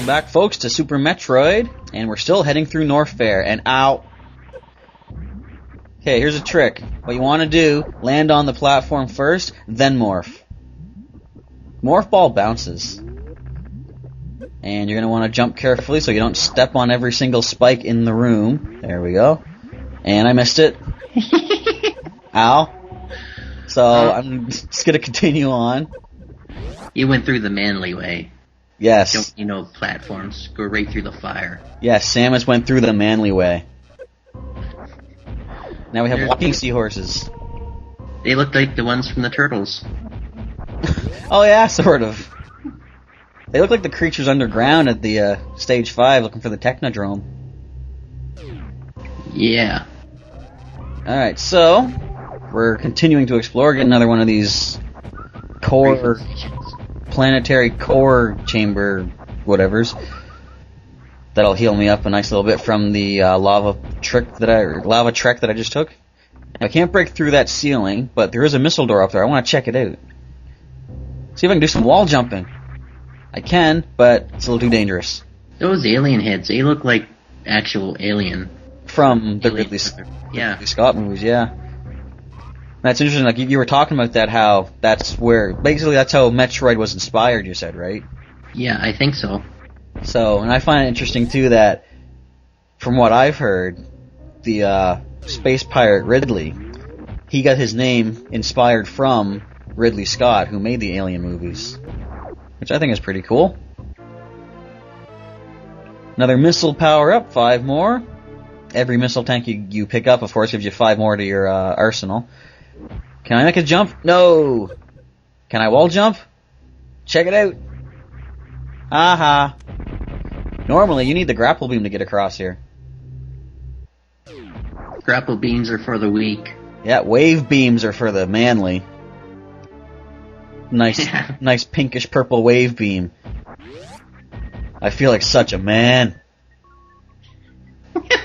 Welcome back, folks, to Super Metroid, and we're still heading through Norfair, and ow. Okay, here's a trick. What you want to do, land on the platform first, then morph. Morph ball bounces. And you're going to want to jump carefully so you don't step on every single spike in the room. There we go. And I missed it. Ow. So, I'm just going to continue on. You went through the manly way. Yes. Don't, platforms. Go right through the fire. Yes, Samus went through the manly way. Now we have walking seahorses. They look like the ones from the Turtles. Oh yeah, sort of. They look like the creatures underground at the Stage 5 looking for the Technodrome. Yeah. Alright, so we're continuing to explore, get another one of these planetary core chamber whatevers. That'll heal me up a nice little bit from the lava trek that I just took. I can't break through that ceiling, but there is a missile door up there. I want to check it out. See if I can do some wall jumping. I can, but it's a little too dangerous. Those alien heads, they look like actual alien. From the Ridley Scott movies, yeah. That's interesting, like you were talking about that, how that's how Metroid was inspired, you said, right? Yeah, I think so. So, and I find it interesting too that, from what I've heard, the space pirate Ridley, he got his name inspired from Ridley Scott, who made the Alien movies. Which I think is pretty cool. Another missile power-up, 5 more. Every missile tank you pick up, of course, gives you 5 more to your arsenal. Can I make a jump? No! Can I wall jump? Check it out! Aha! Normally, you need the grapple beam to get across here. Grapple beams are for the weak. Yeah, wave beams are for the manly. Nice pinkish purple wave beam. I feel like such a man.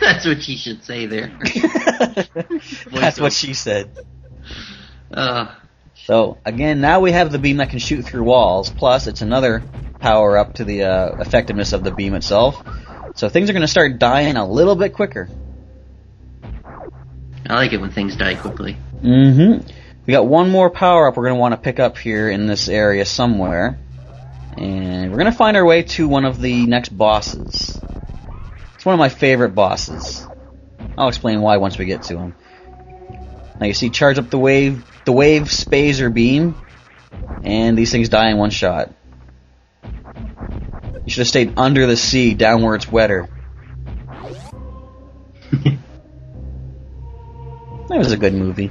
That's what she should say there. That's what she said. So, again, now we have the beam that can shoot through walls, plus it's another power-up to the effectiveness of the beam itself. So things are going to start dying a little bit quicker. I like it when things die quickly. Mm-hmm. We got one more power-up we're going to want to pick up here in this area somewhere. And we're going to find our way to one of the next bosses. It's one of my favorite bosses. I'll explain why once we get to him. Now you see, charge up the wave spazer beam, and these things die in one shot. You should have stayed under the sea, down where it's wetter. That was a good movie.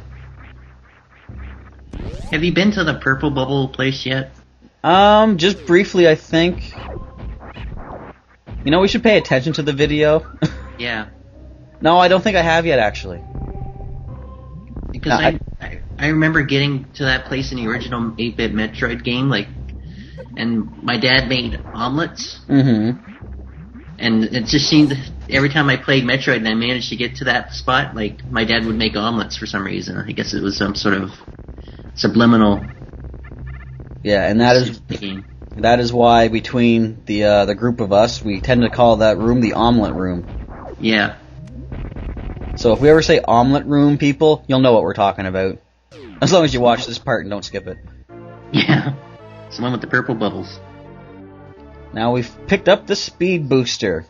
Have you been to the Purple Bubble place yet? Just briefly, I think. You know, we should pay attention to the video. Yeah. No, I don't think I have yet, actually. Because I remember getting to that place in the original 8-bit Metroid game, and my dad made omelets. Mm-hmm. And it just seemed, every time I played Metroid and I managed to get to that spot, my dad would make omelets for some reason. I guess it was some sort of subliminal. Yeah, and that is why between the group of us, we tend to call that room the omelet room. Yeah. So if we ever say omelet room, people, you'll know what we're talking about. As long as you watch this part and don't skip it. Yeah. It's the one with the purple bubbles. Now we've picked up the speed booster.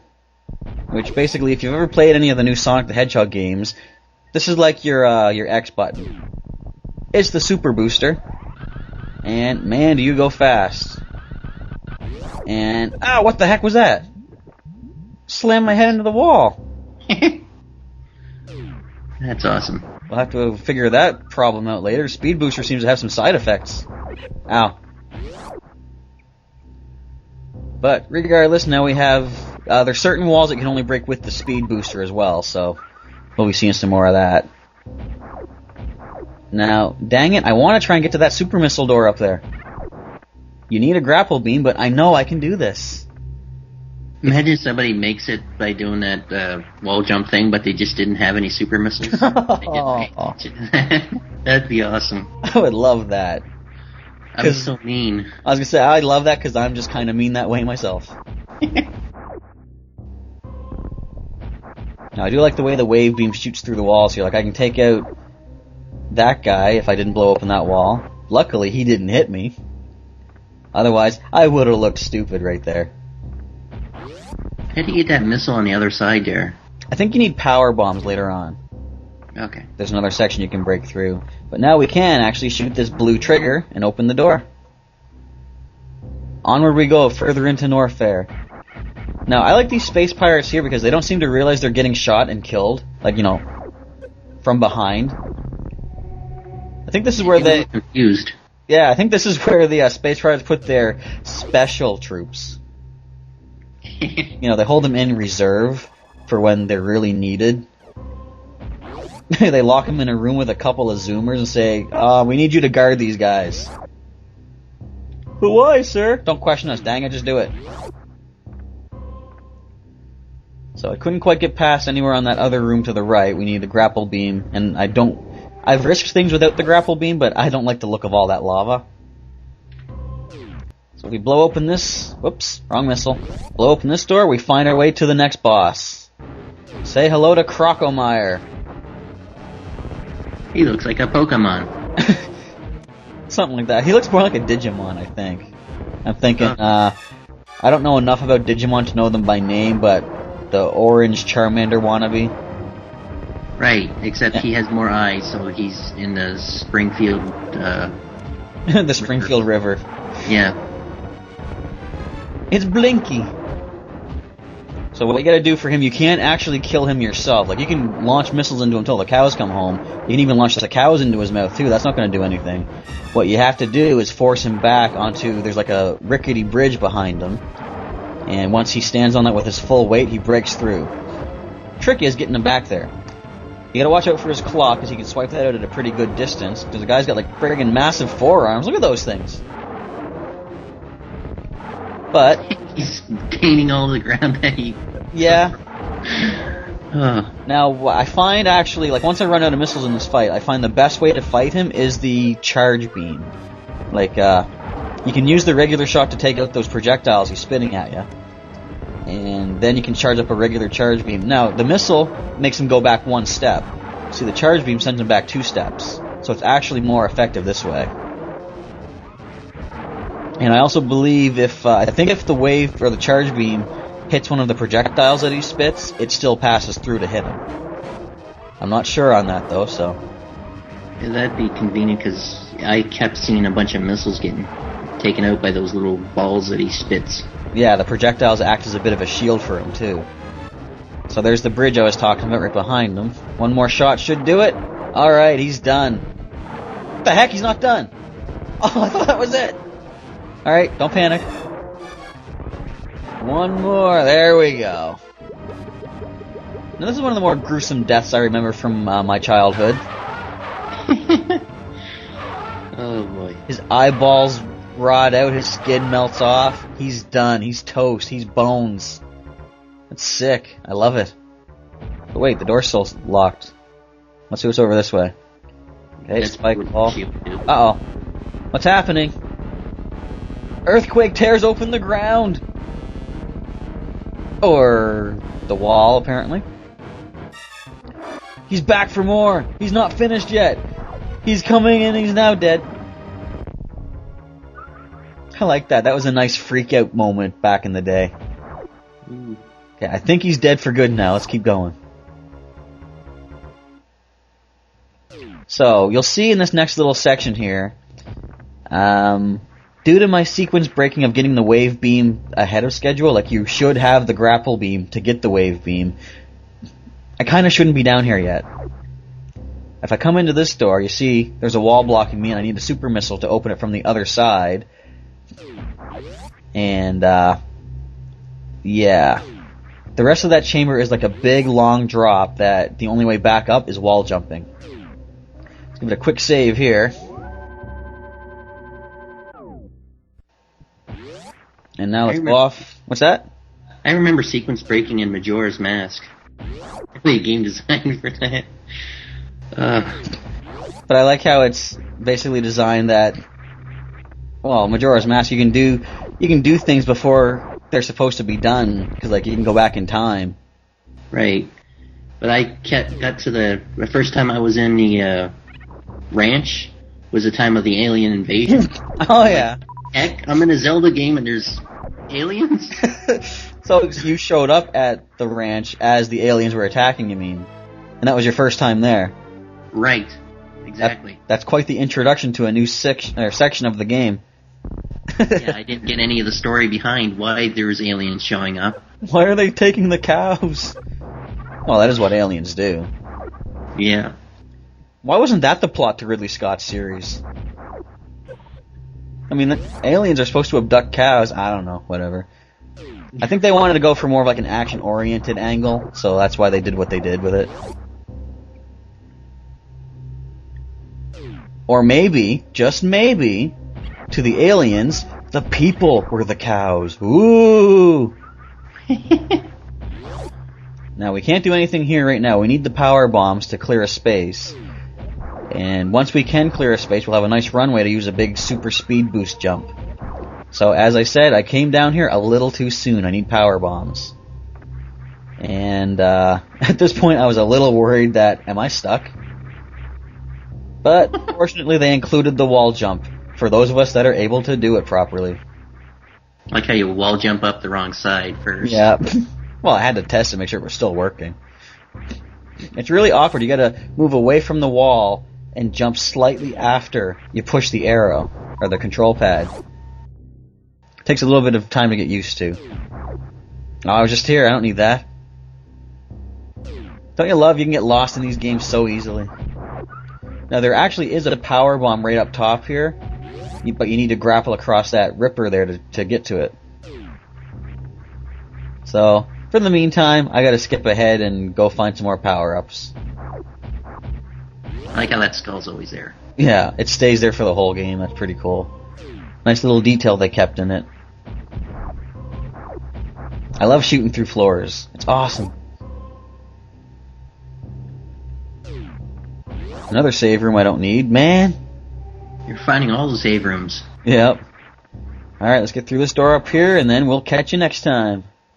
Which basically, if you've ever played any of the new Sonic the Hedgehog games, this is like your X button. It's the super booster. And man, do you go fast. And, what the heck was that? Slammed my head into the wall. That's awesome. We'll have to figure that problem out later. Speed booster seems to have some side effects. Ow. But regardless, now we have there's certain walls that can only break with the speed booster as well, so we'll be seeing some more of that. Now, dang it, I want to try and get to that super missile door up there. You need a grapple beam, but I know I can do this. Imagine somebody makes it by doing that wall jump thing, but they just didn't have any super missiles. That'd be awesome. I would love that. I'm so mean. I was going to say, I love that because I'm just kind of mean that way myself. Now, I do like the way the wave beam shoots through the walls here. Like, I can take out that guy if I didn't blow open that wall. Luckily, he didn't hit me. Otherwise, I would have looked stupid right there. How do you get that missile on the other side there? I think you need power bombs later on. Okay. There's another section you can break through. But now we can actually shoot this blue trigger and open the door. Onward we go, further into Norfair. Now, I like these space pirates here because they don't seem to realize they're getting shot and killed. Like, you know, from behind. I think this is where they... confused. Yeah, I think this is where the space pirates put their special troops. You know, they hold them in reserve for when they're really needed. They lock them in a room with a couple of zoomers and say, we need you to guard these guys. But why, sir? Don't question us, dang it, just do it. So I couldn't quite get past anywhere on that other room to the right. We need the grapple beam, and I've risked things without the grapple beam, but I don't like the look of all that lava. So we blow open this... Whoops, wrong missile. Blow open this door, we find our way to the next boss. Say hello to Crocomire. He looks like a Pokemon. Something like that. He looks more like a Digimon, I think. I'm thinking, I don't know enough about Digimon to know them by name, but the orange Charmander wannabe. Right, except he has more eyes, so he's in the Springfield, the Springfield River. Yeah. It's Blinky! So what you gotta do for him, you can't actually kill him yourself. Like, you can launch missiles into him until the cows come home. You can even launch the cows into his mouth, too. That's not gonna do anything. What you have to do is force him back onto... There's like a rickety bridge behind him. And once he stands on that with his full weight, he breaks through. Trick is getting him back there. You gotta watch out for his claw, because he can swipe that out at a pretty good distance. Because the guy's got like friggin' massive forearms. Look at those things. But... He's gaining all the ground that he... Yeah. Now, I find actually, like, once I run out of missiles in this fight, I find the best way to fight him is the charge beam. Like, you can use the regular shot to take out those projectiles he's spitting at you. And then you can charge up a regular charge beam. Now, the missile makes him go back one step. See, the charge beam sends him back 2 steps. So it's actually more effective this way. And I also believe I think if the wave or the charge beam hits one of the projectiles that he spits, it still passes through to hit him. I'm not sure on that though, so. Yeah, that'd be convenient because I kept seeing a bunch of missiles getting taken out by those little balls that he spits. Yeah, the projectiles act as a bit of a shield for him too. So there's the bridge I was talking about right behind him. One more shot should do it. Alright, he's done. What the heck, he's not done? Oh, I thought that was it. Alright, don't panic. One more, there we go. Now this is one of the more gruesome deaths I remember from my childhood. Oh boy. His eyeballs rot out, his skin melts off. He's done, he's toast, he's bones. That's sick, I love it. But wait, the door's still locked. Let's see what's over this way. Okay, spike ball. Uh-oh. What's happening? Earthquake tears open the ground! Or the wall, apparently. He's back for more! He's not finished yet! He's coming and he's now dead. I like that. That was a nice freak out moment back in the day. Okay, I think he's dead for good now. Let's keep going. So, you'll see in this next little section here, due to my sequence breaking of getting the wave beam ahead of schedule, like you should have the grapple beam to get the wave beam, I kind of shouldn't be down here yet. If I come into this door, you see there's a wall blocking me and I need a super missile to open it from the other side. And, yeah. The rest of that chamber is like a big long drop that the only way back up is wall jumping. Let's give it a quick save here. And now let's go off. What's that? I remember sequence breaking in Majora's Mask. Probably a game design for that. But I like how it's basically designed that, well, Majora's Mask, you can do things before they're supposed to be done, because like you can go back in time. Right. But I got to the first time I was in the ranch was the time of the alien invasion. Oh yeah. Heck, I'm in a Zelda game and there's aliens? So you showed up at the ranch as the aliens were attacking, you mean? And that was your first time there? Right. Exactly. That's quite the introduction to a new section of the game. Yeah, I didn't get any of the story behind why there's aliens showing up. Why are they taking the cows? Well, that is what aliens do. Yeah. Why wasn't that the plot to Ridley Scott's series? I mean, aliens are supposed to abduct cows. I don't know, whatever. I think they wanted to go for more of like an action-oriented angle, so that's why they did what they did with it. Or maybe, just maybe, to the aliens, the people were the cows. Ooh! Now, we can't do anything here right now. We need the power bombs to clear a space. And once we can clear a space, we'll have a nice runway to use a big super speed boost jump. So, as I said, I came down here a little too soon. I need power bombs. And at this point, I was a little worried that, am I stuck? But, fortunately, they included the wall jump, for those of us that are able to do it properly. Like how you wall jump up the wrong side first. Yeah. Well, I had to test to make sure it was still working. It's really awkward. You gotta move away from the wall and jump slightly after you push the arrow, or the control pad. It takes a little bit of time to get used to. Oh, I was just here. I don't need that. Don't you love you can get lost in these games so easily? Now, there actually is a power bomb right up top here, but you need to grapple across that ripper there to get to it. So, for the meantime, I gotta skip ahead and go find some more power-ups. I like how that skull's always there. Yeah, it stays there for the whole game. That's pretty cool. Nice little detail they kept in it. I love shooting through floors. It's awesome. Another save room I don't need. Man! You're finding all the save rooms. Yep. Alright, let's get through this door up here, and then we'll catch you next time.